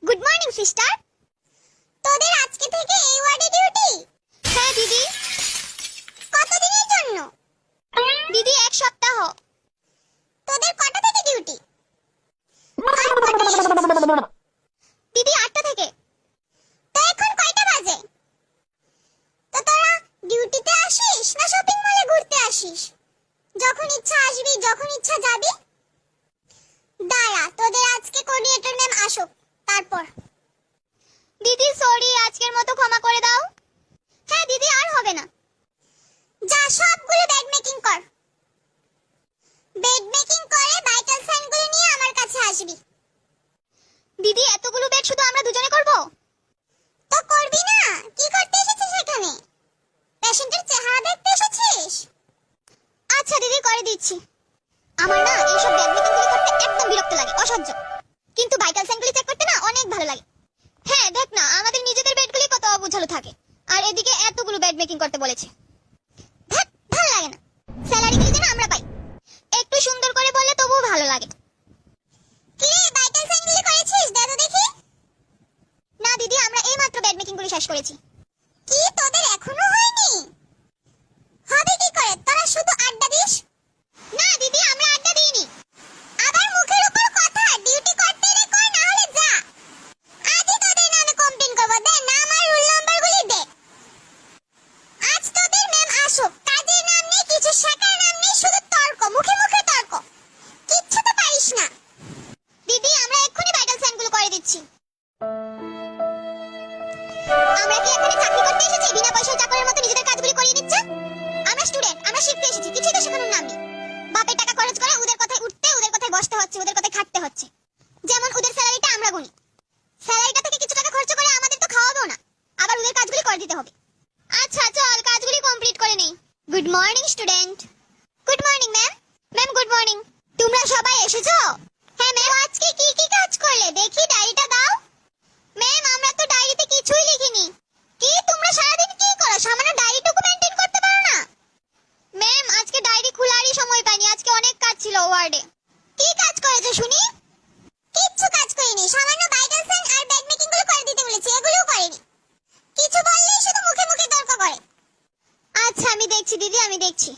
Good morning sister. তোদের আজকে থেকে এই ওয়ার্ডে ডিউটি? হ্যাঁ দিদি। কতদিনের জন্য? দিদি 1 সপ্তাহ। তোদের কটা থেকে ডিউটি? দিদি 8টা থেকে। তো এখন কয়টা বাজে? তো তোরা ডিউটিতে আসিস না শপিং মলে ঘুরতে আসিস? যখন ইচ্ছা আসবি, যখন ইচ্ছা যাবি। দাঁড়া, তোদের আজকে কোঅর্ডিনেটর ম্যাম আসুক, তারপর। দিদি সরি, আজকের মতো ক্ষমা করে দাও। হ্যাঁ দিদি, আর হবে না। যা, সবগুলো বেড মেকিং কর। বেড মেকিং করে ভাইটাল সাইনগুলো নিয়ে আমার কাছে আসবি। দিদি এতগুলো বেড শুধু আমরা দুজনে করব? তো করবি না, কি করতে এসেছিস এখানে? পেশেন্টের চেহারা দেখতে এসেছিস? আচ্ছা দিদি, করে দিচ্ছি। আমার না এইসব বেড মেকিং গুলো করতে একদম বিরক্ত লাগে, অসহ্য। কিন্তু ভাইটাল সাইনগুলো চেক করতে না অনেক ভালো লাগে। হ্যাঁ দেখ না, আমাদের নিজেদের বেডগুলি কত অবুঝালো থাকে, আর এদিকে এতগুলো বেড মেকিং করতে বলেছে। ভাত ভালো লাগে না। স্যালারিগুলি যেন আমরা পাই, একটু সুন্দর করে বললে তবুও ভালো লাগে। কি রে, ভাইটাল সাইনগুলি করেছিস? দে তো দেখি। না দিদি, আমরা এইমাত্র বেড মেকিং গুলো শেষ করেছি। কি, তোদের এখনো হয়নি? হবে কি করে, তোরা শুধু আড্ডা দিস। না দিদি, আমরা আড্ডা দিইনি। আবার মুখের উপর কথা, ডিউটি করতে রে কর, না হলে যা। আজই তোদের নামে কমপ্লেইন করব। দে নাম আর রোল নাম্বারগুলি দে। আজ তোদের ম্যাম আসুক, কাজের নাম নেই, কিছু শেখার নাম নেই, শুধু তর্ক, মুখে মুখে তর্ক। কিচ্ছু তো পারিস না। দিদি, আমরা এক্ষুনি ভাইটাল সাইনগুলো করে দিচ্ছি। আমরা কি এখানে চাকরি করতে এসেছি বিনা পয়সায় চাকরের মতো নিজেদের কাজগুলি করিয়ে নিচ্ছে? আমরা স্টুডেন্ট, আমরা শিখতে এসেছি, কিছুই তো শেখানোর নাম নেই। বাপের টাকা খরচ করে ওদের কথায় উঠতে, ওদের কথায় বসতে হচ্ছে, ওদের কথায় খাটতে হচ্ছে। যেমন ওদের স্যালারিটা আমরা গুনি, স্যালারিটা থেকে কিছু টাকা খরচ করে আমাদের তো খাওয়াবেও না, আবার ওদের কাজগুলি করে দিতে হবে। আচ্ছা চল, কাজগুলি কমপ্লিট করে নেই। Good morning student. Good morning ma'am. Ma'am good morning. তোমরা সবাই এসেছো? হ্যাঁ ম্যাম। আজকে কি কি কাজ করলে দেখি, ডায়েরিটা দাও। ম্যাম আমরা তো ডায়েরিতে কিছুই লিখিনি। কি, তোমরা সারাদিন কি করো, সামান্য ডায়েরিটুকু মেইনটেইন করতে পারো না? ম্যাম আজকে ডায়েরি খোলারই সময় পাইনি, আজকে অনেক কাজ ছিল ওয়ার্ডে। কি কাজ করেছো শুনি? কিচ্ছু কাজ করিনি, সামান্য ভাইটাল সাইন আর বেড মেকিং গুলো করে দিতে বলেছি, এগুলোও করিনি। কিছু বললেই শুধু মুখে মুখে তর্ক করে। আচ্ছা আমি দেখছি দিদি, আমি দেখছি।